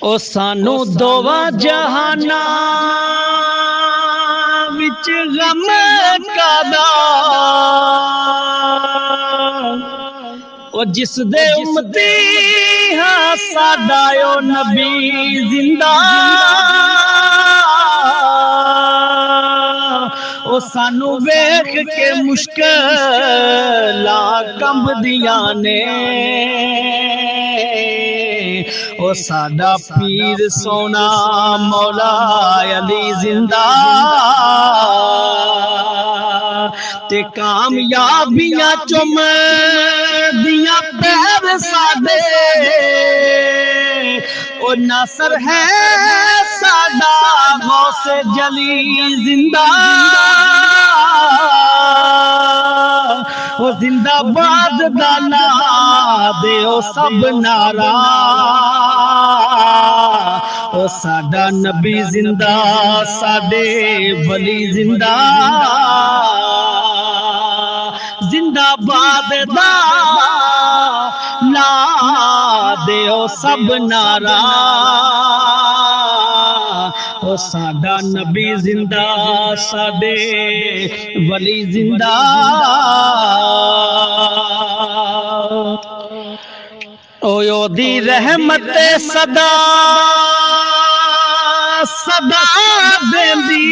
او سانو دوواں جہاناں وچ غم کادا او جس دے امتی ہاں ساڈا او نبی زندہ او سانو ویکھ کے مشکلاں کمبدیاں نے او ساڈا پیر سونا مولا علی زندہ تے کامیابیاں چم دیاں پیر ساڈے او ناصر ہے ساڈا غوث جلی زندہ او زندہ باد دا نعرہ دیو سب نعرہ او ساڈا نبی زندہ ساڈے ولی زندہ زندہ باد دا لا دیو سب نعرہ او ساڈا نبی زندہ ساڈے ولی زندہ او یو دی رحمت صدا صدا دیندی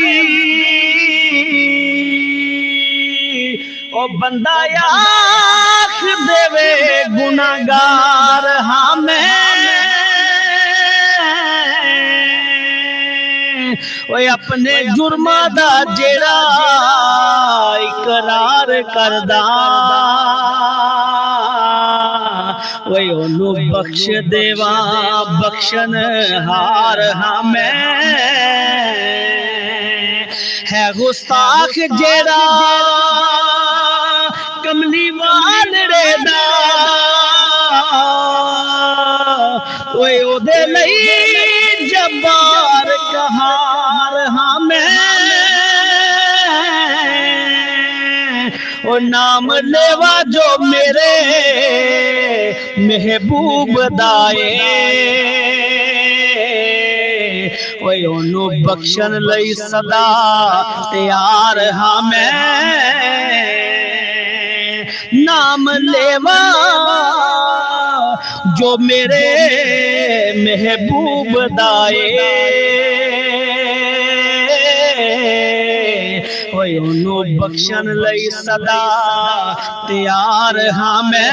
او بندہ آکھ دے وے گناہگار ہاں میں اوے اپنے جرماں دا جیڑا اقرار کردا اوے اونوں بخش دیواں بخشن ہار ہاں میں ہے گستاخ جیڑا کملی والڑے دا اوے او دے لئی جبار قہار ہاں میں او نام لیوا جو میرے محبوب دائے اوے اونوں بخشن لئی صدا تیار ہاں میں نام لیوا جو میرے محبوب دائے اوے اونوں بخشن لئی صدا تیار ہاں میں